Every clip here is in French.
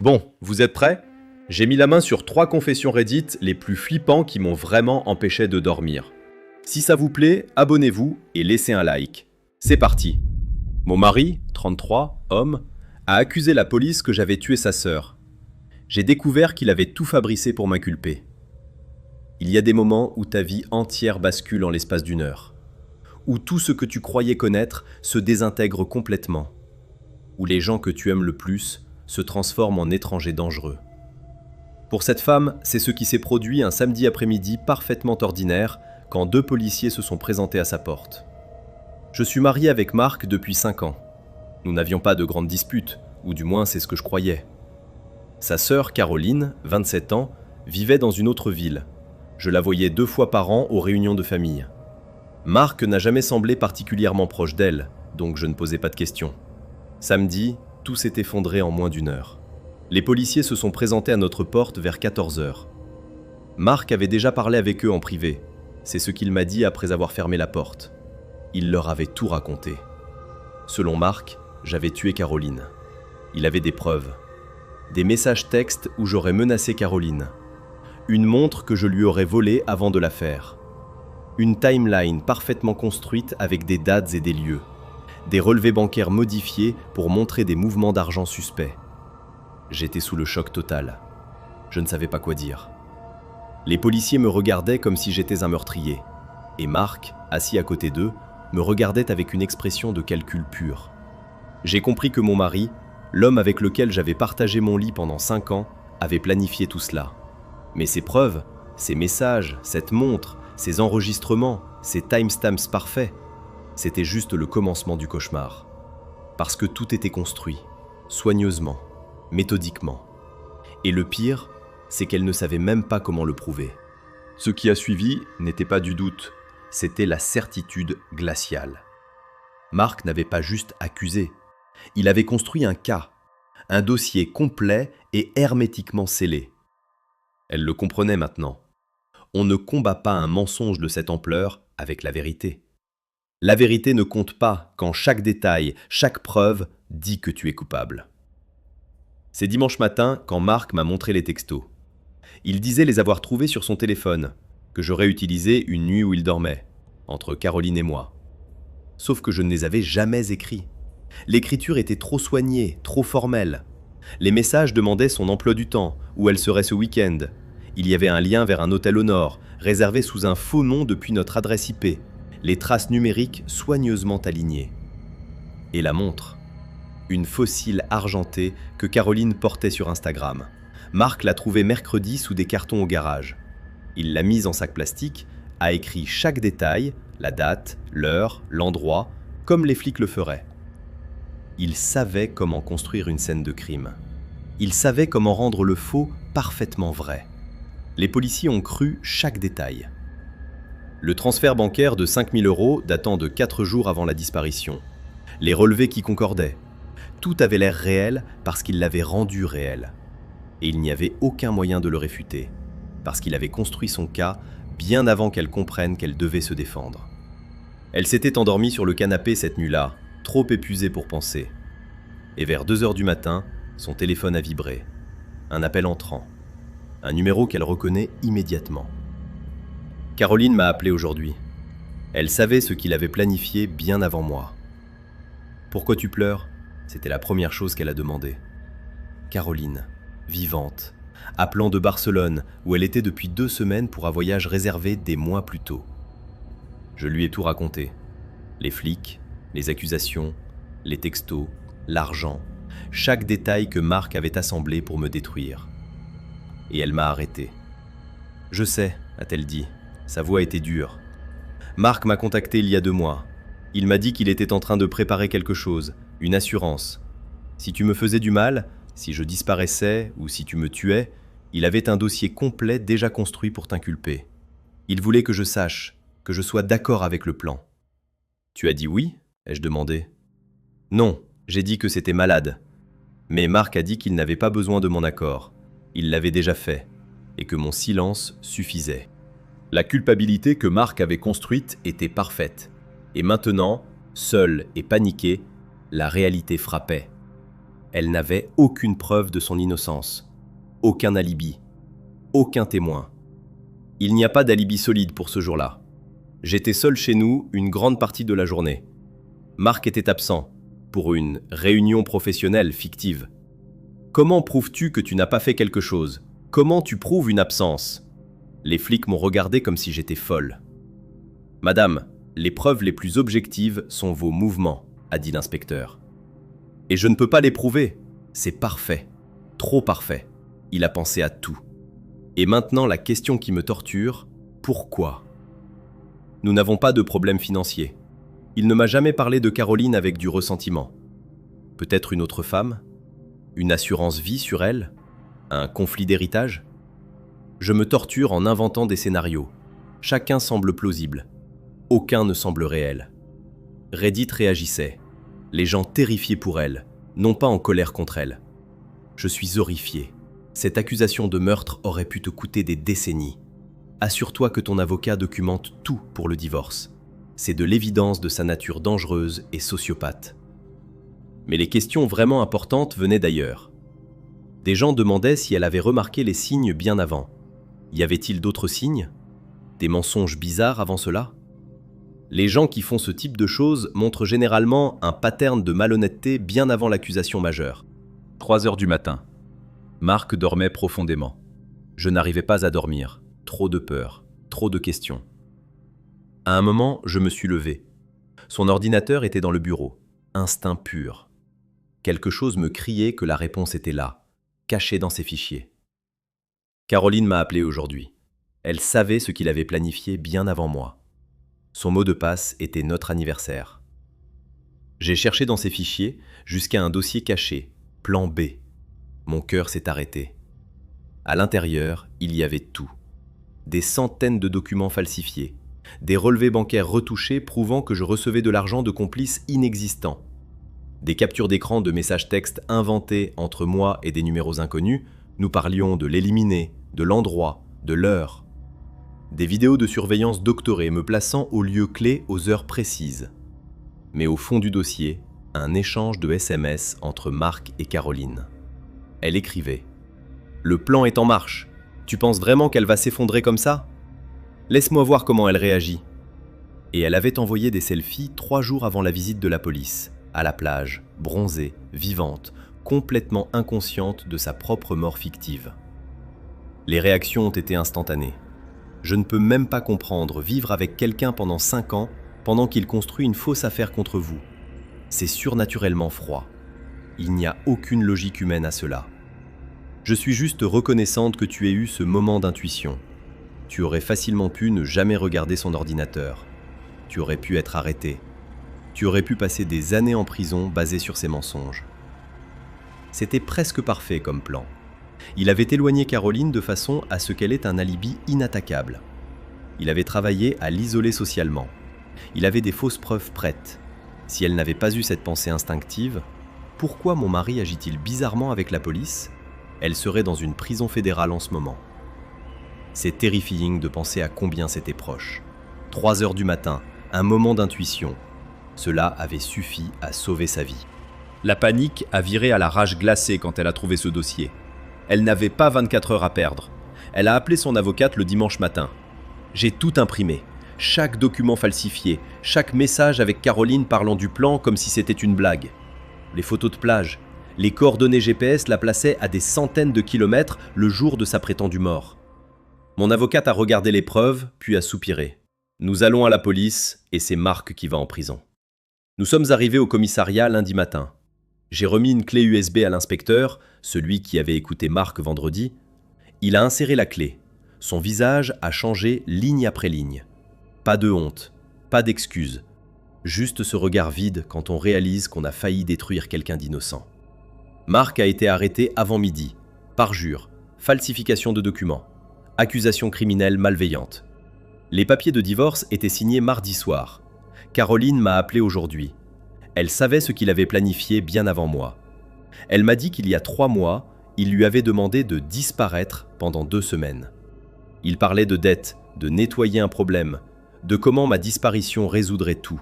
Bon, vous êtes prêts? J'ai mis la main sur 3 confessions Reddit les plus flippants qui m'ont vraiment empêché de dormir. Si ça vous plaît, abonnez-vous et laissez un like. C'est parti. Mon mari, 33, homme, a accusé la police que j'avais tué sa sœur. J'ai découvert qu'il avait tout fabriqué pour m'inculper. Il y a des moments où ta vie entière bascule en l'espace d'une heure. Où tout ce que tu croyais connaître se désintègre complètement. Où les gens que tu aimes le plus se transforment en étrangers dangereux. Pour cette femme, c'est ce qui s'est produit un samedi après-midi parfaitement ordinaire quand 2 policiers se sont présentés à sa porte. Je suis marié avec Marc depuis 5 ans. Nous n'avions pas de grandes disputes, ou du moins c'est ce que je croyais. Sa sœur Caroline, 27 ans, vivait dans une autre ville. Je la voyais 2 fois par an aux réunions de famille. Marc n'a jamais semblé particulièrement proche d'elle, donc je ne posais pas de questions. Samedi, tout s'est effondré en moins d'1 heure. Les policiers se sont présentés à notre porte vers 14h. Marc avait déjà parlé avec eux en privé. C'est ce qu'il m'a dit après avoir fermé la porte. Il leur avait tout raconté. Selon Marc, j'avais tué Caroline. Il avait des preuves. Des messages textes où j'aurais menacé Caroline. Une montre que je lui aurais volée avant de la faire. Une timeline parfaitement construite avec des dates et des lieux. Des relevés bancaires modifiés pour montrer des mouvements d'argent suspects. J'étais sous le choc total. Je ne savais pas quoi dire. Les policiers me regardaient comme si j'étais un meurtrier. Et Marc, assis à côté d'eux, me regardait avec une expression de calcul pur. J'ai compris que mon mari, l'homme avec lequel j'avais partagé mon lit pendant 5 ans, avait planifié tout cela. Mais ces preuves, ces messages, cette montre, ces enregistrements, ces timestamps parfaits, c'était juste le commencement du cauchemar. Parce que tout était construit, soigneusement, méthodiquement. Et le pire, c'est qu'elle ne savait même pas comment le prouver. Ce qui a suivi n'était pas du doute, c'était la certitude glaciale. Marc n'avait pas juste accusé, il avait construit un cas, un dossier complet et hermétiquement scellé. Elle le comprenait maintenant. On ne combat pas un mensonge de cette ampleur avec la vérité. La vérité ne compte pas quand chaque détail, chaque preuve dit que tu es coupable. C'est dimanche matin quand Marc m'a montré les textos. Il disait les avoir trouvés sur son téléphone, que j'aurais utilisé une nuit où il dormait, entre Caroline et moi. Sauf que je ne les avais jamais écrits. L'écriture était trop soignée, trop formelle. Les messages demandaient son emploi du temps, où elle serait ce week-end. Il y avait un lien vers un hôtel au nord, réservé sous un faux nom depuis notre adresse IP. Les traces numériques soigneusement alignées. Et la montre. Une fossile argentée que Caroline portait sur Instagram. Marc l'a trouvée mercredi sous des cartons au garage. Il l'a mise en sac plastique, a écrit chaque détail, la date, l'heure, l'endroit, comme les flics le feraient. Il savait comment construire une scène de crime. Il savait comment rendre le faux parfaitement vrai. Les policiers ont cru chaque détail. Le transfert bancaire de 5 000 € datant de 4 jours avant la disparition. Les relevés qui concordaient. Tout avait l'air réel parce qu'il l'avait rendu réel. Et il n'y avait aucun moyen de le réfuter, parce qu'il avait construit son cas bien avant qu'elle comprenne qu'elle devait se défendre. Elle s'était endormie sur le canapé cette nuit-là, trop épuisée pour penser. Et vers 2 heures du matin, son téléphone a vibré. Un appel entrant. Un numéro qu'elle reconnaît immédiatement. Caroline m'a appelé aujourd'hui. Elle savait ce qu'il avait planifié bien avant moi. « Pourquoi tu pleures ?» C'était la première chose qu'elle a demandé. Caroline, vivante, appelant de Barcelone, où elle était depuis 2 semaines pour un voyage réservé des mois plus tôt. Je lui ai tout raconté. Les flics, les accusations, les textos, l'argent, chaque détail que Marc avait assemblé pour me détruire. Et elle m'a arrêté. « Je sais », a-t-elle dit. Sa voix était dure. Marc m'a contacté il y a 2 mois. Il m'a dit qu'il était en train de préparer quelque chose, une assurance. Si tu me faisais du mal, si je disparaissais ou si tu me tuais, il avait un dossier complet déjà construit pour t'inculper. Il voulait que je sache, que je sois d'accord avec le plan. Tu as dit oui ? Ai-je demandé. Non, j'ai dit que c'était malade. Mais Marc a dit qu'il n'avait pas besoin de mon accord. Il l'avait déjà fait, et que mon silence suffisait. La culpabilité que Marc avait construite était parfaite. Et maintenant, seul et paniqué, la réalité frappait. Elle n'avait aucune preuve de son innocence, aucun alibi, aucun témoin. Il n'y a pas d'alibi solide pour ce jour-là. J'étais seul chez nous une grande partie de la journée. Marc était absent, pour une réunion professionnelle fictive. Comment prouves-tu que tu n'as pas fait quelque chose? Comment tu prouves une absence? Les flics m'ont regardé comme si j'étais folle. Madame, les preuves les plus objectives sont vos mouvements, a dit l'inspecteur. Et je ne peux pas les prouver. C'est parfait. Trop parfait. Il a pensé à tout. Et maintenant, la question qui me torture, pourquoi? Nous n'avons pas de problème financier. Il ne m'a jamais parlé de Caroline avec du ressentiment. Peut-être une autre femme? Une assurance vie sur elle? Un conflit d'héritage? Je me torture en inventant des scénarios. Chacun semble plausible. Aucun ne semble réel. Reddit réagissait. Les gens terrifiés pour elle, non pas en colère contre elle. Je suis horrifié. Cette accusation de meurtre aurait pu te coûter des décennies. Assure-toi que ton avocat documente tout pour le divorce. C'est de l'évidence de sa nature dangereuse et sociopathe. Mais les questions vraiment importantes venaient d'ailleurs. Des gens demandaient si elle avait remarqué les signes bien avant. Y avait-il d'autres signes? Des mensonges bizarres avant cela? Les gens qui font ce type de choses montrent généralement un pattern de malhonnêteté bien avant l'accusation majeure. 3 heures du matin. Marc dormait profondément. Je n'arrivais pas à dormir. Trop de peur, trop de questions. À un moment, je me suis levé. Son ordinateur était dans le bureau. Instinct pur. Quelque chose me criait que la réponse était là, cachée dans ses fichiers. Caroline m'a appelé aujourd'hui. Elle savait ce qu'il avait planifié bien avant moi. Son mot de passe était notre anniversaire. J'ai cherché dans ses fichiers jusqu'à un dossier caché, plan B. Mon cœur s'est arrêté. À l'intérieur, il y avait tout. Des centaines de documents falsifiés, des relevés bancaires retouchés prouvant que je recevais de l'argent de complices inexistants, des captures d'écran de messages textes inventés entre moi et des numéros inconnus, nous parlions de l'éliminer, de l'endroit, de l'heure. Des vidéos de surveillance doctorées me plaçant au lieu clé aux heures précises. Mais au fond du dossier, un échange de SMS entre Marc et Caroline. Elle écrivait « Le plan est en marche. Tu penses vraiment qu'elle va s'effondrer comme ça? Laisse-moi voir comment elle réagit. » Et elle avait envoyé des selfies 3 jours avant la visite de la police, à la plage, bronzée, vivante, complètement inconsciente de sa propre mort fictive. Les réactions ont été instantanées. Je ne peux même pas comprendre vivre avec quelqu'un pendant 5 ans pendant qu'il construit une fausse affaire contre vous. C'est surnaturellement froid. Il n'y a aucune logique humaine à cela. Je suis juste reconnaissante que tu aies eu ce moment d'intuition. Tu aurais facilement pu ne jamais regarder son ordinateur. Tu aurais pu être arrêté. Tu aurais pu passer des années en prison basées sur ces mensonges. C'était presque parfait comme plan. Il avait éloigné Caroline de façon à ce qu'elle ait un alibi inattaquable. Il avait travaillé à l'isoler socialement. Il avait des fausses preuves prêtes. Si elle n'avait pas eu cette pensée instinctive, pourquoi mon mari agit-il bizarrement avec la police? Elle serait dans une prison fédérale en ce moment. C'est terrifying de penser à combien c'était proche. 3 heures du matin, un moment d'intuition. Cela avait suffi à sauver sa vie. La panique a viré à la rage glacée quand elle a trouvé ce dossier. Elle n'avait pas 24 heures à perdre. Elle a appelé son avocate le dimanche matin. J'ai tout imprimé. Chaque document falsifié, chaque message avec Caroline parlant du plan comme si c'était une blague. Les photos de plage, les coordonnées GPS la plaçaient à des centaines de kilomètres le jour de sa prétendue mort. Mon avocate a regardé les preuves, puis a soupiré. Nous allons à la police et c'est Marc qui va en prison. Nous sommes arrivés au commissariat lundi matin. J'ai remis une clé USB à l'inspecteur, celui qui avait écouté Marc vendredi. Il a inséré la clé. Son visage a changé ligne après ligne. Pas de honte, pas d'excuses. Juste ce regard vide quand on réalise qu'on a failli détruire quelqu'un d'innocent. Marc a été arrêté avant midi. Parjure, falsification de documents, accusation criminelle malveillante. Les papiers de divorce étaient signés mardi soir. Caroline m'a appelé aujourd'hui. Elle savait ce qu'il avait planifié bien avant moi. Elle m'a dit qu'il y a 3 mois, il lui avait demandé de disparaître pendant 2 semaines. Il parlait de dettes, de nettoyer un problème, de comment ma disparition résoudrait tout.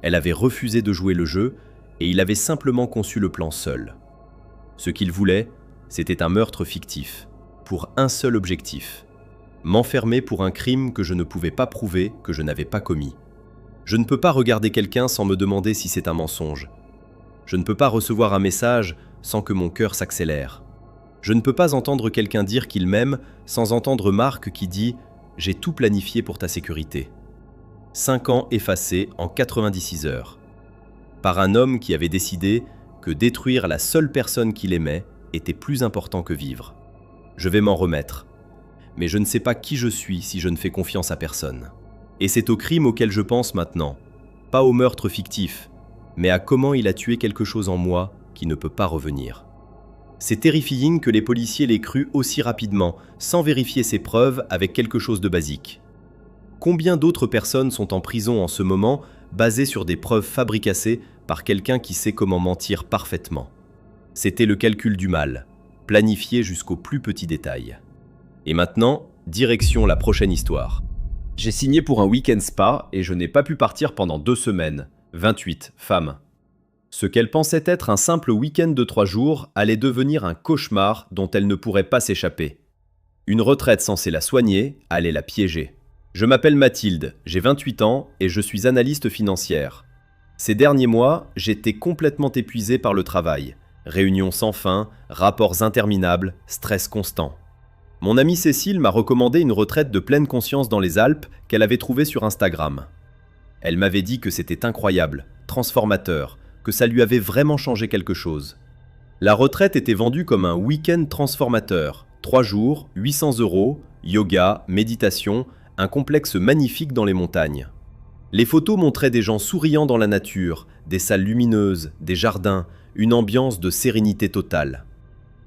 Elle avait refusé de jouer le jeu et il avait simplement conçu le plan seul. Ce qu'il voulait, c'était un meurtre fictif, pour un seul objectif: m'enfermer pour un crime que je ne pouvais pas prouver, que je n'avais pas commis. Je ne peux pas regarder quelqu'un sans me demander si c'est un mensonge. Je ne peux pas recevoir un message sans que mon cœur s'accélère. Je ne peux pas entendre quelqu'un dire qu'il m'aime sans entendre Marc qui dit « J'ai tout planifié pour ta sécurité ». 5 ans effacés en 96 heures. Par un homme qui avait décidé que détruire la seule personne qu'il aimait était plus important que vivre. Je vais m'en remettre. Mais je ne sais pas qui je suis si je ne fais confiance à personne. Et c'est au crime auquel je pense maintenant, pas au meurtre fictif, mais à comment il a tué quelque chose en moi qui ne peut pas revenir. C'est terrifying que les policiers l'aient cru aussi rapidement, sans vérifier ses preuves avec quelque chose de basique. Combien d'autres personnes sont en prison en ce moment, basées sur des preuves fabricassées par quelqu'un qui sait comment mentir parfaitement? C'était le calcul du mal, planifié jusqu'au plus petit détail. Et maintenant, direction la prochaine histoire. J'ai signé pour un week-end spa et je n'ai pas pu partir pendant 2 semaines. 28, femme. Ce qu'elle pensait être un simple week-end de 3 jours allait devenir un cauchemar dont elle ne pourrait pas s'échapper. Une retraite censée la soigner allait la piéger. Je m'appelle Mathilde, j'ai 28 ans et je suis analyste financière. Ces derniers mois, j'étais complètement épuisé par le travail. Réunions sans fin, rapports interminables, stress constant. Mon amie Cécile m'a recommandé une retraite de pleine conscience dans les Alpes qu'elle avait trouvée sur Instagram. Elle m'avait dit que c'était incroyable, transformateur, que ça lui avait vraiment changé quelque chose. La retraite était vendue comme un week-end transformateur, 3 jours, 800 €, yoga, méditation, un complexe magnifique dans les montagnes. Les photos montraient des gens souriants dans la nature, des salles lumineuses, des jardins, une ambiance de sérénité totale.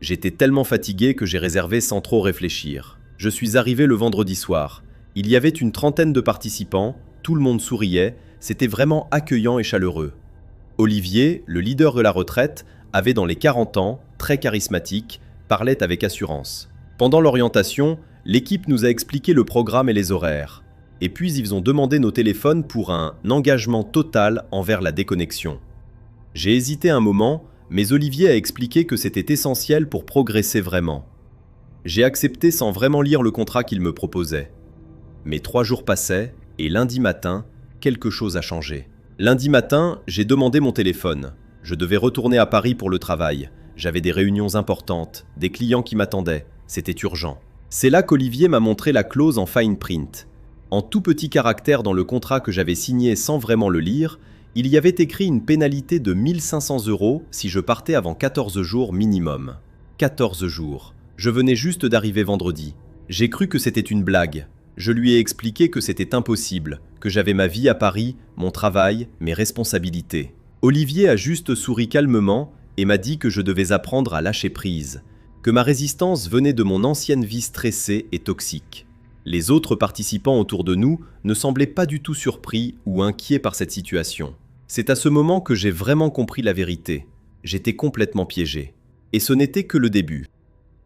J'étais tellement fatigué que j'ai réservé sans trop réfléchir. Je suis arrivé le vendredi soir. Il y avait une trentaine de participants, tout le monde souriait, c'était vraiment accueillant et chaleureux. Olivier, le leader de la retraite, avait dans les 40 ans, très charismatique, parlait avec assurance. Pendant l'orientation, l'équipe nous a expliqué le programme et les horaires. Et puis ils ont demandé nos téléphones pour un engagement total envers la déconnexion. J'ai hésité un moment, mais Olivier a expliqué que c'était essentiel pour progresser vraiment. J'ai accepté sans vraiment lire le contrat qu'il me proposait. Mais 3 jours passaient, et lundi matin, quelque chose a changé. Lundi matin, j'ai demandé mon téléphone. Je devais retourner à Paris pour le travail. J'avais des réunions importantes, des clients qui m'attendaient. C'était urgent. C'est là qu'Olivier m'a montré la clause en fine print. En tout petit caractère dans le contrat que j'avais signé sans vraiment le lire, il y avait écrit une pénalité de 1 500 € si je partais avant 14 jours minimum. 14 jours. Je venais juste d'arriver vendredi. J'ai cru que c'était une blague. Je lui ai expliqué que c'était impossible, que j'avais ma vie à Paris, mon travail, mes responsabilités. Olivier a juste souri calmement et m'a dit que je devais apprendre à lâcher prise, que ma résistance venait de mon ancienne vie stressée et toxique. Les autres participants autour de nous ne semblaient pas du tout surpris ou inquiets par cette situation. C'est à ce moment que j'ai vraiment compris la vérité. J'étais complètement piégé. Et ce n'était que le début.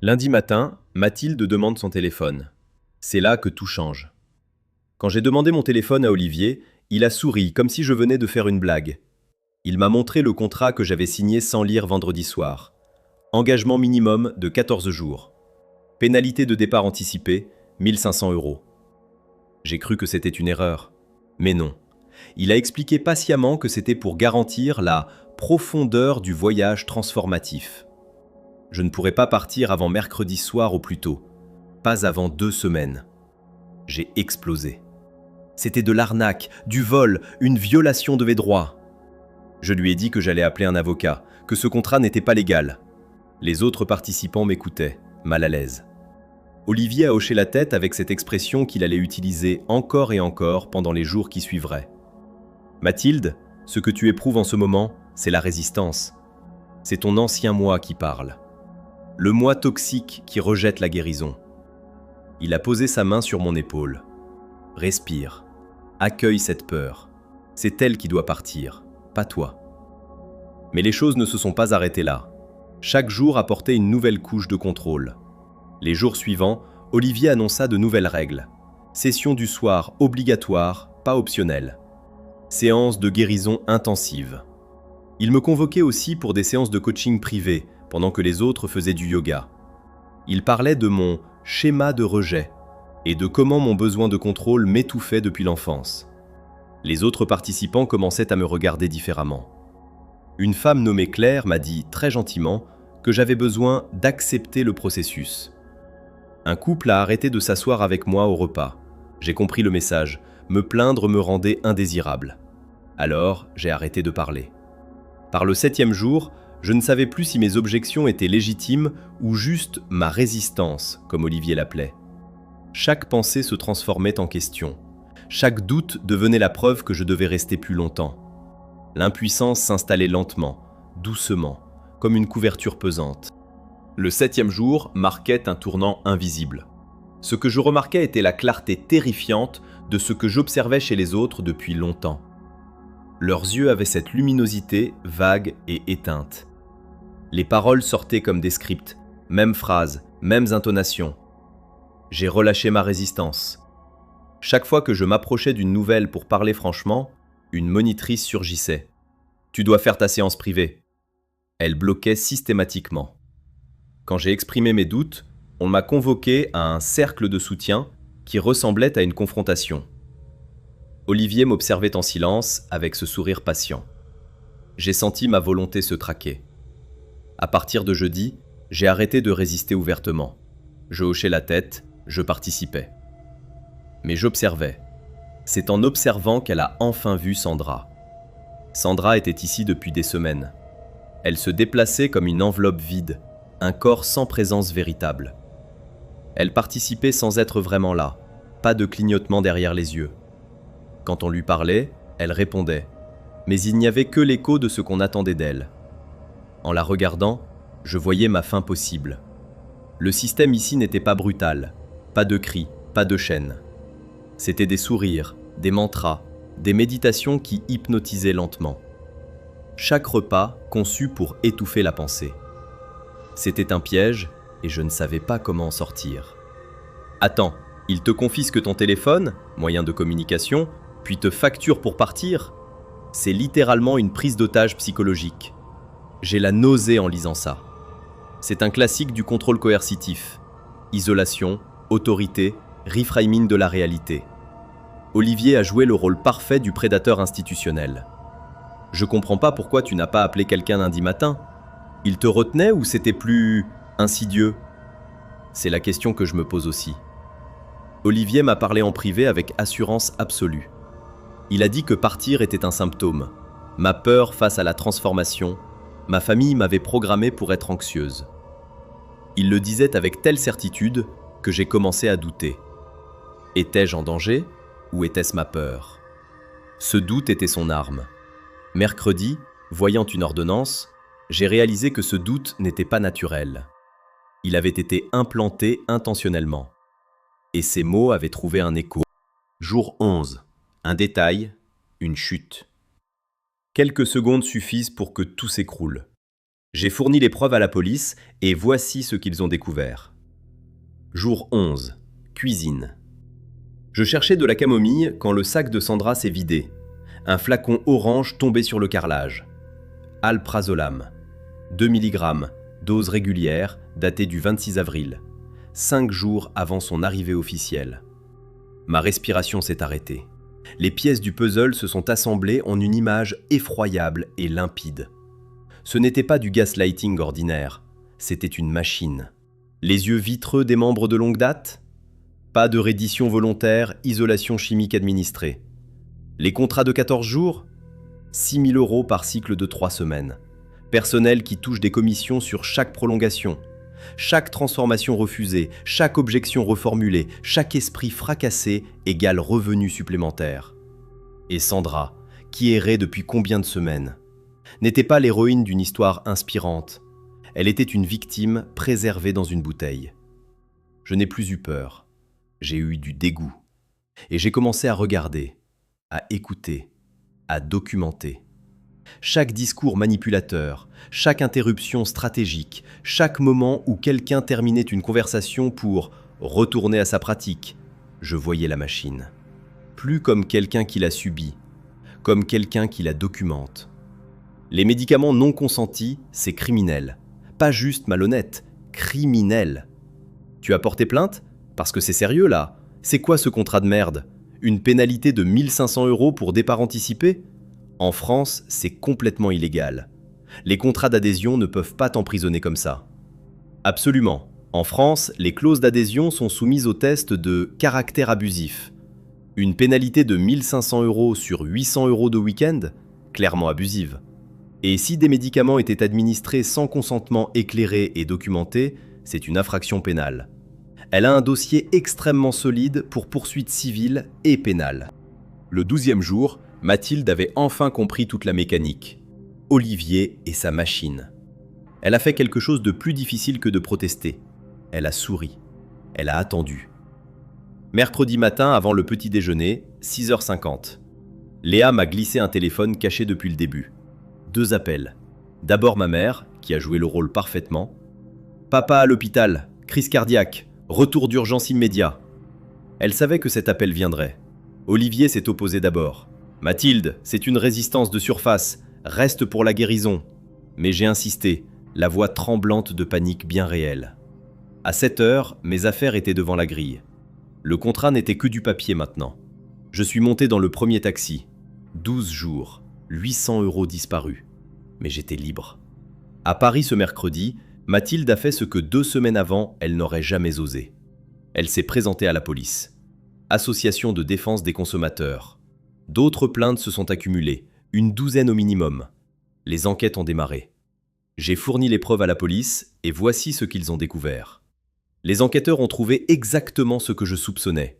Lundi matin, Mathilde demande son téléphone. C'est là que tout change. Quand j'ai demandé mon téléphone à Olivier, il a souri comme si je venais de faire une blague. Il m'a montré le contrat que j'avais signé sans lire vendredi soir. Engagement minimum de 14 jours. Pénalité de départ anticipée, 1 500 €. J'ai cru que c'était une erreur. Mais non. Il a expliqué patiemment que c'était pour garantir la profondeur du voyage transformatif. Je ne pourrais pas partir avant mercredi soir au plus tôt. Pas avant 2 semaines. J'ai explosé. C'était de l'arnaque, du vol, une violation de mes droits. Je lui ai dit que j'allais appeler un avocat, que ce contrat n'était pas légal. Les autres participants m'écoutaient, mal à l'aise. Olivier a hoché la tête avec cette expression qu'il allait utiliser encore et encore pendant les jours qui suivraient. Mathilde, ce que tu éprouves en ce moment, c'est la résistance. C'est ton ancien moi qui parle. Le moi toxique qui rejette la guérison. Il a posé sa main sur mon épaule. Respire. Accueille cette peur. C'est elle qui doit partir, pas toi. Mais les choses ne se sont pas arrêtées là. Chaque jour apportait une nouvelle couche de contrôle. Les jours suivants, Olivier annonça de nouvelles règles. Session du soir obligatoire, pas optionnelle. Séance de guérison intensive. Il me convoquait aussi pour des séances de coaching privé, pendant que les autres faisaient du yoga. Il parlait de mon schéma de rejet et de comment mon besoin de contrôle m'étouffait depuis l'enfance. Les autres participants commençaient à me regarder différemment. Une femme nommée Claire m'a dit très gentiment que j'avais besoin d'accepter le processus. Un couple a arrêté de s'asseoir avec moi au repas. J'ai compris le message. Me plaindre me rendait indésirable. Alors, j'ai arrêté de parler. Par le 7e jour, je ne savais plus si mes objections étaient légitimes ou juste ma résistance, comme Olivier l'appelait. Chaque pensée se transformait en question. Chaque doute devenait la preuve que je devais rester plus longtemps. L'impuissance s'installait lentement, doucement, comme une couverture pesante. Le 7e jour marquait un tournant invisible. Ce que je remarquais était la clarté terrifiante de ce que j'observais chez les autres depuis longtemps. Leurs yeux avaient cette luminosité vague et éteinte. Les paroles sortaient comme des scripts, mêmes phrases, mêmes intonations. J'ai relâché ma résistance. Chaque fois que je m'approchais d'une nouvelle pour parler franchement, une monitrice surgissait. « Tu dois faire ta séance privée ». Elle bloquait systématiquement. Quand j'ai exprimé mes doutes, on m'a convoqué à un cercle de soutien qui ressemblait à une confrontation. Olivier m'observait en silence avec ce sourire patient. J'ai senti ma volonté se traquer. À partir de jeudi, j'ai arrêté de résister ouvertement. Je hochais la tête, je participais. Mais j'observais. C'est en observant qu'elle a enfin vu Sandra. Sandra était ici depuis des semaines. Elle se déplaçait comme une enveloppe vide, un corps sans présence véritable. Elle participait sans être vraiment là, pas de clignotement derrière les yeux. Quand on lui parlait, elle répondait, mais il n'y avait que l'écho de ce qu'on attendait d'elle. En la regardant, je voyais ma fin possible. Le système ici n'était pas brutal, pas de cris, pas de chaînes. C'était des sourires, des mantras, des méditations qui hypnotisaient lentement. Chaque repas conçu pour étouffer la pensée. C'était un piège et je ne savais pas comment en sortir. Attends, il te confisque ton téléphone, moyen de communication, puis te facture pour partir? C'est littéralement une prise d'otage psychologique. J'ai la nausée en lisant ça. C'est un classique du contrôle coercitif. Isolation, autorité, reframing de la réalité. Olivier a joué le rôle parfait du prédateur institutionnel. Je comprends pas pourquoi tu n'as pas appelé quelqu'un lundi matin. Il te retenait ou c'était plus insidieux? C'est la question que je me pose aussi. Olivier m'a parlé en privé avec assurance absolue. Il a dit que partir était un symptôme. Ma peur face à la transformation, ma famille m'avait programmé pour être anxieuse. Il le disait avec telle certitude que j'ai commencé à douter. Étais-je en danger ou était-ce ma peur? Ce doute était son arme. Mercredi, voyant une ordonnance, j'ai réalisé que ce doute n'était pas naturel. Il avait été implanté intentionnellement. Et ces mots avaient trouvé un écho. Jour 11. Un détail, une chute. Quelques secondes suffisent pour que tout s'écroule. J'ai fourni les preuves à la police et voici ce qu'ils ont découvert. Jour 11. Cuisine. Je cherchais de la camomille quand le sac de Sandra s'est vidé. Un flacon orange tombé sur le carrelage. Alprazolam. 2 mg, dose régulière, datée du 26 avril. 5 jours avant son arrivée officielle. Ma respiration s'est arrêtée. Les pièces du puzzle se sont assemblées en une image effroyable et limpide. Ce n'était pas du gaslighting ordinaire, c'était une machine. Les yeux vitreux des membres de longue date? Pas de reddition volontaire, isolation chimique administrée. Les contrats de 14 jours? 6 000 € par cycle de 3 semaines. Personnel qui touche des commissions sur chaque prolongation. Chaque transformation refusée, chaque objection reformulée, chaque esprit fracassé égale revenu supplémentaire. Et Sandra, qui errait depuis combien de semaines, n'était pas l'héroïne d'une histoire inspirante. Elle était une victime préservée dans une bouteille. Je n'ai plus eu peur. J'ai eu du dégoût. Et j'ai commencé à regarder, à écouter, à documenter. Chaque discours manipulateur, chaque interruption stratégique, chaque moment où quelqu'un terminait une conversation pour retourner à sa pratique, je voyais la machine. Plus comme quelqu'un qui la subit, comme quelqu'un qui la documente. Les médicaments non consentis, c'est criminel. Pas juste malhonnête, criminel. Tu as porté plainte? Parce que c'est sérieux là. C'est quoi ce contrat de merde? Une pénalité de 1500 € pour départ anticipé? En France, c'est complètement illégal. Les contrats d'adhésion ne peuvent pas t'emprisonner comme ça. Absolument. En France, les clauses d'adhésion sont soumises au test de caractère abusif. Une pénalité de 1500 € sur 800 € de week-end? Clairement abusive. Et si des médicaments étaient administrés sans consentement éclairé et documenté, c'est une infraction pénale. Elle a un dossier extrêmement solide pour poursuites civiles et pénales. Le 12e jour, Mathilde avait enfin compris toute la mécanique. Olivier et sa machine. Elle a fait quelque chose de plus difficile que de protester. Elle a souri. Elle a attendu. Mercredi matin, avant le petit déjeuner, 6h50. Léa m'a glissé un téléphone caché depuis le début. 2 appels. D'abord ma mère, qui a joué le rôle parfaitement. Papa à l'hôpital, crise cardiaque, retour d'urgence immédiat. Elle savait que cet appel viendrait. Olivier s'est opposé d'abord. Mathilde, c'est une résistance de surface, reste pour la guérison. Mais j'ai insisté, la voix tremblante de panique bien réelle. À 7h, mes affaires étaient devant la grille. Le contrat n'était que du papier maintenant. Je suis monté dans le premier taxi. 12 jours, 800 € disparus. Mais j'étais libre. À Paris ce mercredi, Mathilde a fait ce que 2 semaines avant, elle n'aurait jamais osé. Elle s'est présentée à la police. Association de défense des consommateurs. D'autres plaintes se sont accumulées, une douzaine au minimum. Les enquêtes ont démarré. J'ai fourni les preuves à la police et voici ce qu'ils ont découvert. Les enquêteurs ont trouvé exactement ce que je soupçonnais.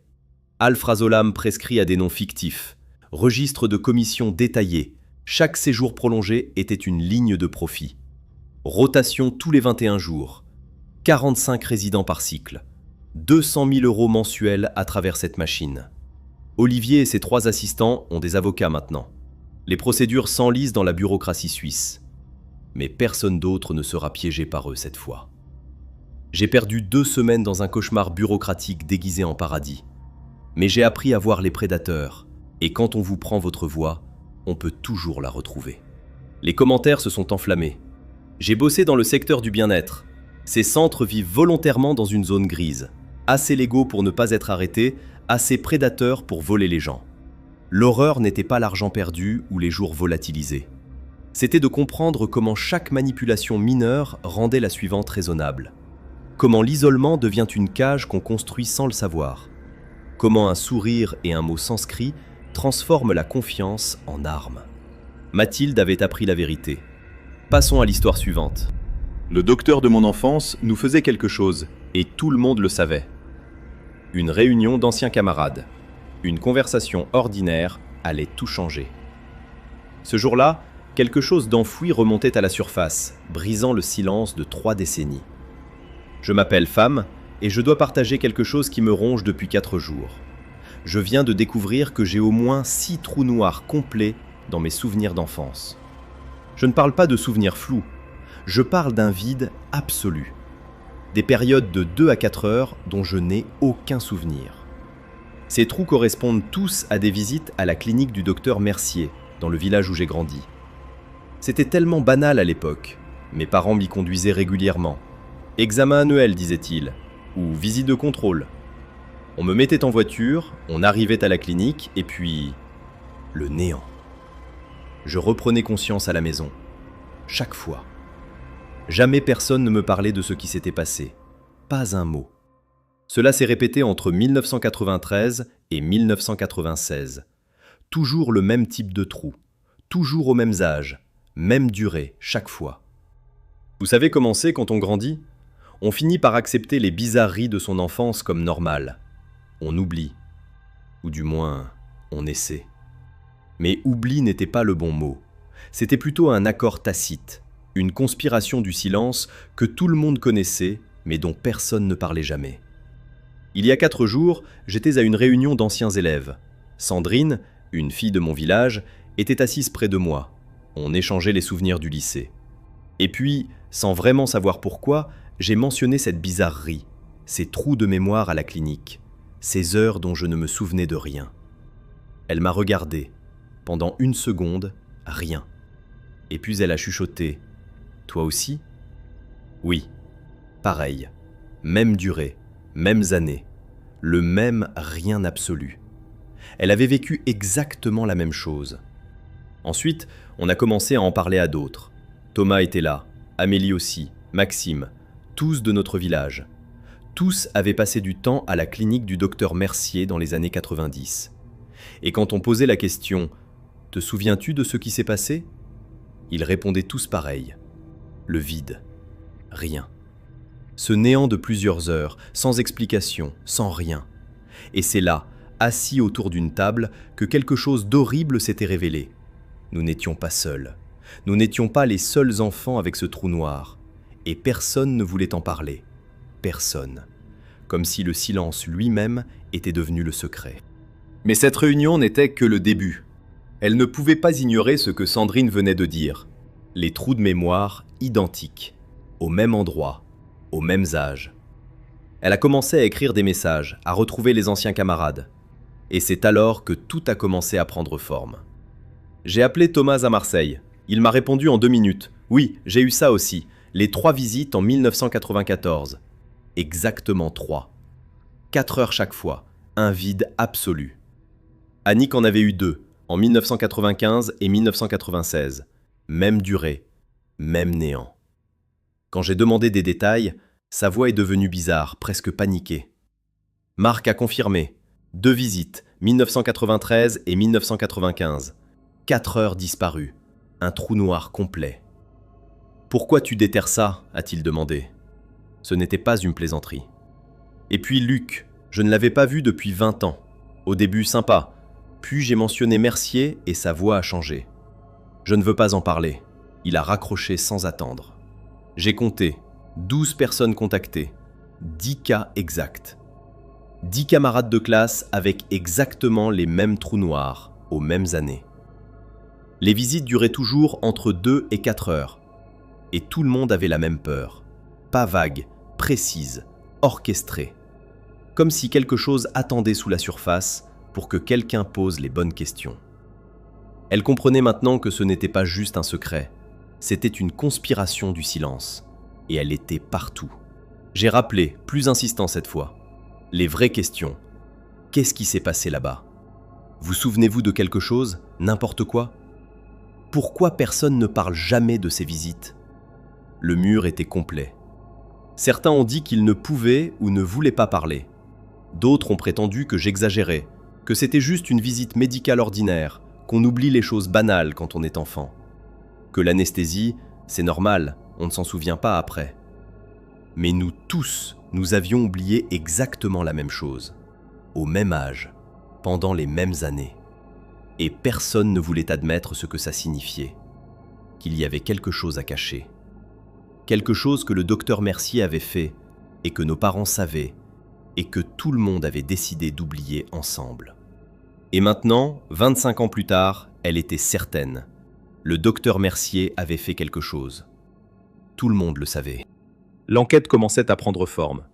Alprazolam prescrit à des noms fictifs. Registre de commission détaillé. Chaque séjour prolongé était une ligne de profit. Rotation tous les 21 jours. 45 résidents par cycle. 200 000 € mensuels à travers cette machine. Olivier et ses 3 assistants ont des avocats maintenant. Les procédures s'enlisent dans la bureaucratie suisse. Mais personne d'autre ne sera piégé par eux cette fois. J'ai perdu 2 semaines dans un cauchemar bureaucratique déguisé en paradis. Mais j'ai appris à voir les prédateurs. Et quand on vous prend votre voix, on peut toujours la retrouver. Les commentaires se sont enflammés. J'ai bossé dans le secteur du bien-être. Ces centres vivent volontairement dans une zone grise. Assez légaux pour ne pas être arrêtés, assez prédateurs pour voler les gens. L'horreur n'était pas l'argent perdu ou les jours volatilisés. C'était de comprendre comment chaque manipulation mineure rendait la suivante raisonnable. Comment l'isolement devient une cage qu'on construit sans le savoir. Comment un sourire et un mot sanskrit transforment la confiance en arme. Mathilde avait appris la vérité. Passons à l'histoire suivante. Le docteur de mon enfance nous faisait quelque chose, et tout le monde le savait. Une réunion d'anciens camarades. Une conversation ordinaire allait tout changer. Ce jour-là, quelque chose d'enfoui remontait à la surface, brisant le silence de 3 décennies. Je m'appelle Femme, et je dois partager quelque chose qui me ronge depuis 4 jours. Je viens de découvrir que j'ai au moins 6 trous noirs complets dans mes souvenirs d'enfance. Je ne parle pas de souvenirs flous, je parle d'un vide absolu. Des périodes de 2 à 4 heures dont je n'ai aucun souvenir. Ces trous correspondent tous à des visites à la clinique du docteur Mercier, dans le village où j'ai grandi. C'était tellement banal à l'époque. Mes parents m'y conduisaient régulièrement. Examen annuel, disait-il, ou visite de contrôle. On me mettait en voiture, on arrivait à la clinique, et puis... le néant. Je reprenais conscience à la maison. Chaque fois. Jamais personne ne me parlait de ce qui s'était passé. Pas un mot. Cela s'est répété entre 1993 et 1996. Toujours le même type de trou. Toujours aux mêmes âges. Même durée, chaque fois. Vous savez comment c'est quand on grandit ? On finit par accepter les bizarreries de son enfance comme normales. On oublie. Ou du moins, on essaie. Mais oubli n'était pas le bon mot. C'était plutôt un accord tacite, une conspiration du silence que tout le monde connaissait, mais dont personne ne parlait jamais. Il y a 4 jours, j'étais à une réunion d'anciens élèves. Sandrine, une fille de mon village, était assise près de moi. On échangeait les souvenirs du lycée. Et puis, sans vraiment savoir pourquoi, j'ai mentionné cette bizarrerie, ces trous de mémoire à la clinique, ces heures dont je ne me souvenais de rien. Elle m'a regardé. Pendant 1 seconde, rien. Et puis elle a chuchoté « Toi aussi ?» Oui, pareil, même durée, mêmes années, le même rien absolu. Elle avait vécu exactement la même chose. Ensuite, on a commencé à en parler à d'autres. Thomas était là, Amélie aussi, Maxime, tous de notre village. Tous avaient passé du temps à la clinique du docteur Mercier dans les années 90. Et quand on posait la question « Te souviens-tu de ce qui s'est passé ?» Ils répondaient tous pareil. Le vide. Rien. Ce néant de plusieurs heures, sans explication, sans rien. Et c'est là, assis autour d'une table, que quelque chose d'horrible s'était révélé. Nous n'étions pas seuls. Nous n'étions pas les seuls enfants avec ce trou noir. Et personne ne voulait en parler. Personne. Comme si le silence lui-même était devenu le secret. Mais cette réunion n'était que le début. Elle ne pouvait pas ignorer ce que Sandrine venait de dire. Les trous de mémoire identiques, au même endroit, aux mêmes âges. Elle a commencé à écrire des messages, à retrouver les anciens camarades. Et c'est alors que tout a commencé à prendre forme. J'ai appelé Thomas à Marseille. Il m'a répondu en 2 minutes. Oui, j'ai eu ça aussi. Les 3 visites en 1994. Exactement 3. 4 heures chaque fois. Un vide absolu. Annick en avait eu 2, en 1995 et 1996. Même durée, même néant. Quand j'ai demandé des détails, sa voix est devenue bizarre, presque paniquée. Marc a confirmé. 2 visites, 1993 et 1995. 4 heures disparues. Un trou noir complet. « Pourquoi tu déterres ça ?» a-t-il demandé. Ce n'était pas une plaisanterie. Et puis Luc, je ne l'avais pas vu depuis 20 ans. Au début, sympa. Puis j'ai mentionné Mercier et sa voix a changé. Je ne veux pas en parler. Il a raccroché sans attendre. J'ai compté. 12 personnes contactées. 10 cas exacts. 10 camarades de classe avec exactement les mêmes trous noirs, aux mêmes années. Les visites duraient toujours entre 2 et 4 heures. Et tout le monde avait la même peur. Pas vague, précise, orchestrée. Comme si quelque chose attendait sous la surface pour que quelqu'un pose les bonnes questions. Elle comprenait maintenant que ce n'était pas juste un secret. C'était une conspiration du silence. Et elle était partout. J'ai rappelé, plus insistant cette fois, les vraies questions. Qu'est-ce qui s'est passé là-bas ? Vous souvenez-vous de quelque chose ? N'importe quoi ? Pourquoi personne ne parle jamais de ces visites ? Le mur était complet. Certains ont dit qu'ils ne pouvaient ou ne voulaient pas parler. D'autres ont prétendu que j'exagérais, que c'était juste une visite médicale ordinaire, qu'on oublie les choses banales quand on est enfant. Que l'anesthésie, c'est normal, on ne s'en souvient pas après. Mais nous tous, nous avions oublié exactement la même chose, au même âge, pendant les mêmes années. Et personne ne voulait admettre ce que ça signifiait, qu'il y avait quelque chose à cacher. Quelque chose que le docteur Mercier avait fait, et que nos parents savaient, et que tout le monde avait décidé d'oublier ensemble. Et maintenant, 25 ans plus tard, elle était certaine. Le docteur Mercier avait fait quelque chose. Tout le monde le savait. L'enquête commençait à prendre forme.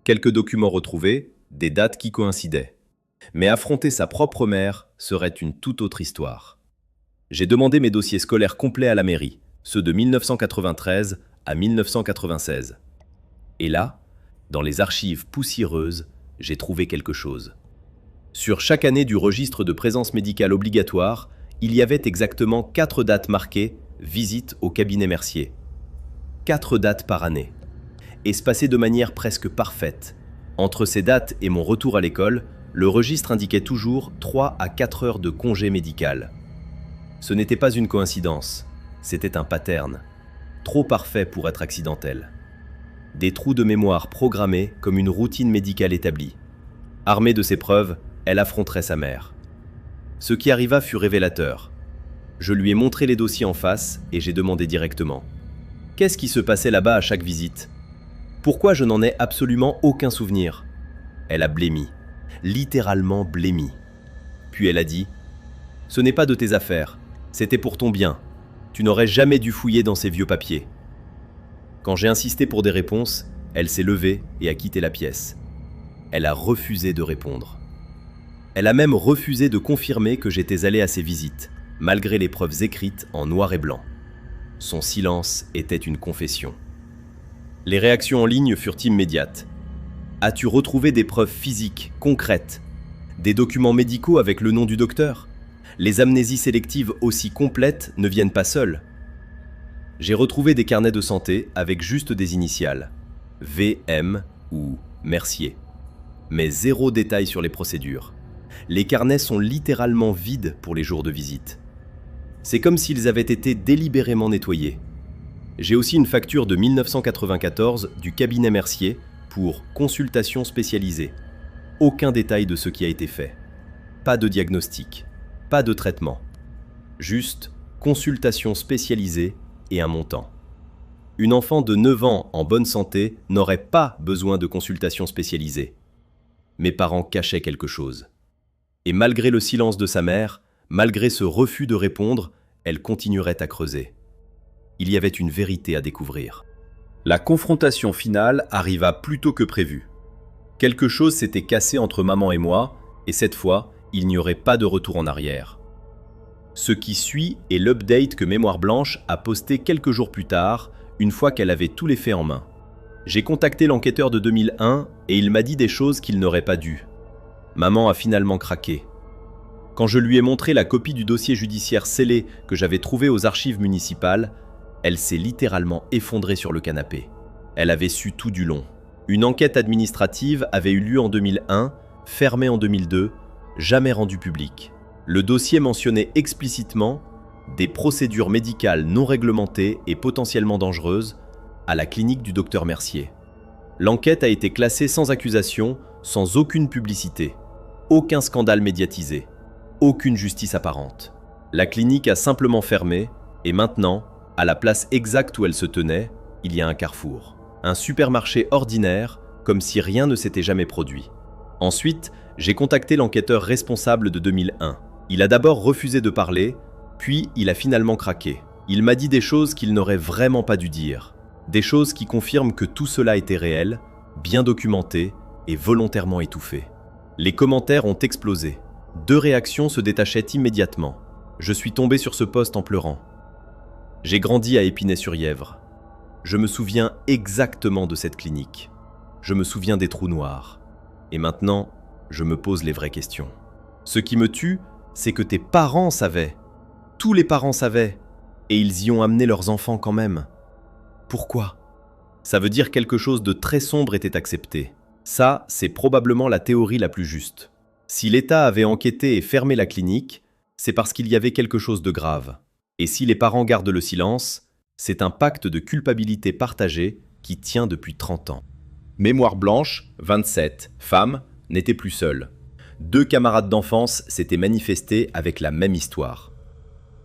Quelques documents retrouvés, des dates qui coïncidaient. Mais affronter sa propre mère serait une toute autre histoire. J'ai demandé mes dossiers scolaires complets à la mairie, ceux de 1993 à 1996. Et là, dans les archives poussiéreuses, j'ai trouvé quelque chose. Sur chaque année du registre de présence médicale obligatoire, il y avait exactement 4 dates marquées « Visite au cabinet Mercier ». 4 dates par année. Espacées de manière presque parfaite. Entre ces dates et mon retour à l'école, le registre indiquait toujours 3 à 4 heures de congé médical. Ce n'était pas une coïncidence, c'était un pattern. Trop parfait pour être accidentel. Des trous de mémoire programmés comme une routine médicale établie. Armée de ces preuves, elle affronterait sa mère. Ce qui arriva fut révélateur. Je lui ai montré les dossiers en face et j'ai demandé directement. Qu'est-ce qui se passait là-bas à chaque visite ? Pourquoi je n'en ai absolument aucun souvenir ? Elle a blêmi, littéralement blêmi. Puis elle a dit « Ce n'est pas de tes affaires, c'était pour ton bien. Tu n'aurais jamais dû fouiller dans ces vieux papiers. » Quand j'ai insisté pour des réponses, elle s'est levée et a quitté la pièce. Elle a refusé de répondre. Elle a même refusé de confirmer que j'étais allé à ses visites, malgré les preuves écrites en noir et blanc. Son silence était une confession. Les réactions en ligne furent immédiates. As-tu retrouvé des preuves physiques, concrètes? Des documents médicaux avec le nom du docteur? Les amnésies sélectives aussi complètes ne viennent pas seules. J'ai retrouvé des carnets de santé avec juste des initiales, VM ou Mercier. Mais zéro détail sur les procédures. Les carnets sont littéralement vides pour les jours de visite. C'est comme s'ils avaient été délibérément nettoyés. J'ai aussi une facture de 1994 du cabinet Mercier pour consultation spécialisée. Aucun détail de ce qui a été fait. Pas de diagnostic, pas de traitement. Juste consultation spécialisée et un montant. Une enfant de 9 ans en bonne santé n'aurait pas besoin de consultation spécialisée. Mes parents cachaient quelque chose. Et malgré le silence de sa mère, malgré ce refus de répondre, elle continuerait à creuser. Il y avait une vérité à découvrir. La confrontation finale arriva plus tôt que prévu. Quelque chose s'était cassé entre maman et moi, et cette fois, il n'y aurait pas de retour en arrière. Ce qui suit est l'update que Mémoire Blanche a posté quelques jours plus tard, une fois qu'elle avait tous les faits en main. J'ai contacté l'enquêteur de 2001 et il m'a dit des choses qu'il n'aurait pas dû. Maman a finalement craqué. Quand je lui ai montré la copie du dossier judiciaire scellé que j'avais trouvé aux archives municipales, elle s'est littéralement effondrée sur le canapé. Elle avait su tout du long. Une enquête administrative avait eu lieu en 2001, fermée en 2002, jamais rendue publique. Le dossier mentionnait explicitement des procédures médicales non réglementées et potentiellement dangereuses à la clinique du docteur Mercier. L'enquête a été classée sans accusation, sans aucune publicité, aucun scandale médiatisé, aucune justice apparente. La clinique a simplement fermé et maintenant, à la place exacte où elle se tenait, il y a un carrefour. Un supermarché ordinaire, comme si rien ne s'était jamais produit. Ensuite, j'ai contacté l'enquêteur responsable de 2001. Il a d'abord refusé de parler, puis il a finalement craqué. Il m'a dit des choses qu'il n'aurait vraiment pas dû dire. Des choses qui confirment que tout cela était réel, bien documenté et volontairement étouffé. Les commentaires ont explosé. 2 réactions se détachaient immédiatement. Je suis tombé sur ce post en pleurant. J'ai grandi à Épinay-sur-Yèvre. Je me souviens exactement de cette clinique. Je me souviens des trous noirs. Et maintenant, je me pose les vraies questions. Ce qui me tue, c'est que tes parents savaient. Tous les parents savaient. Et ils y ont amené leurs enfants quand même. Pourquoi? Ça veut dire quelque chose de très sombre était accepté. Ça, c'est probablement la théorie la plus juste. Si l'État avait enquêté et fermé la clinique, c'est parce qu'il y avait quelque chose de grave. Et si les parents gardent le silence, c'est un pacte de culpabilité partagée qui tient depuis 30 ans. Mémoire Blanche, 27, femme, n'était plus seule. 2 camarades d'enfance s'étaient manifestés avec la même histoire.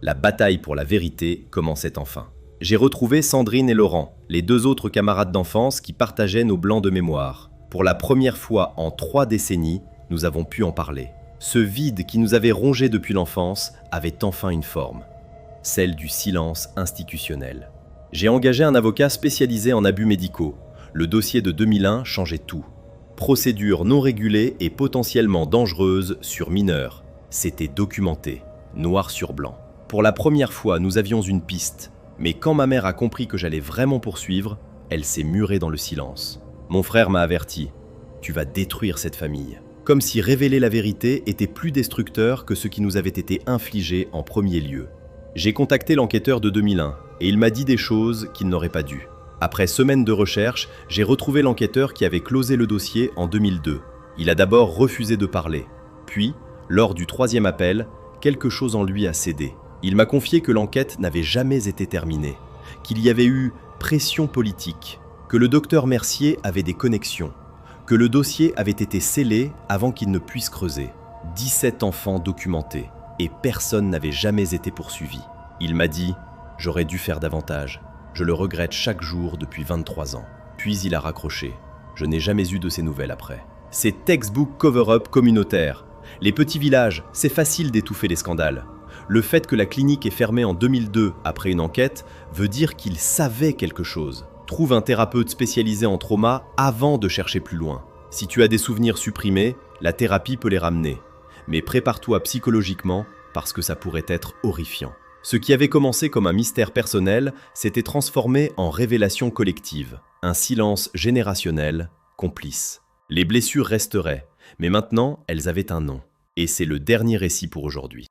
La bataille pour la vérité commençait enfin. J'ai retrouvé Sandrine et Laurent, les 2 autres camarades d'enfance qui partageaient nos blancs de mémoire. Pour la première fois en 3 décennies, nous avons pu en parler. Ce vide qui nous avait rongés depuis l'enfance avait enfin une forme. Celle du silence institutionnel. J'ai engagé un avocat spécialisé en abus médicaux. Le dossier de 2001 changeait tout. Procédure non régulée et potentiellement dangereuse sur mineurs. C'était documenté, noir sur blanc. Pour la première fois, nous avions une piste. Mais quand ma mère a compris que j'allais vraiment poursuivre, elle s'est murée dans le silence. Mon frère m'a averti. Tu vas détruire cette famille. Comme si révéler la vérité était plus destructeur que ce qui nous avait été infligé en premier lieu. J'ai contacté l'enquêteur de 2001 et il m'a dit des choses qu'il n'aurait pas dû. Après semaines de recherche, j'ai retrouvé l'enquêteur qui avait closé le dossier en 2002. Il a d'abord refusé de parler. Puis, lors du 3e appel, quelque chose en lui a cédé. Il m'a confié que l'enquête n'avait jamais été terminée, qu'il y avait eu pression politique, que le docteur Mercier avait des connexions, que le dossier avait été scellé avant qu'il ne puisse creuser. 17 enfants documentés, et personne n'avait jamais été poursuivi. Il m'a dit « J'aurais dû faire davantage. Je le regrette chaque jour depuis 23 ans. » Puis il a raccroché. Je n'ai jamais eu de ses nouvelles après. C'est textbook cover-up communautaire. Les petits villages, c'est facile d'étouffer les scandales. Le fait que la clinique est fermée en 2002 après une enquête veut dire qu'ils savaient quelque chose. Trouve un thérapeute spécialisé en trauma avant de chercher plus loin. Si tu as des souvenirs supprimés, la thérapie peut les ramener. Mais prépare-toi psychologiquement parce que ça pourrait être horrifiant. Ce qui avait commencé comme un mystère personnel s'était transformé en révélation collective, un silence générationnel, complice. Les blessures resteraient, mais maintenant elles avaient un nom. Et c'est le dernier récit pour aujourd'hui.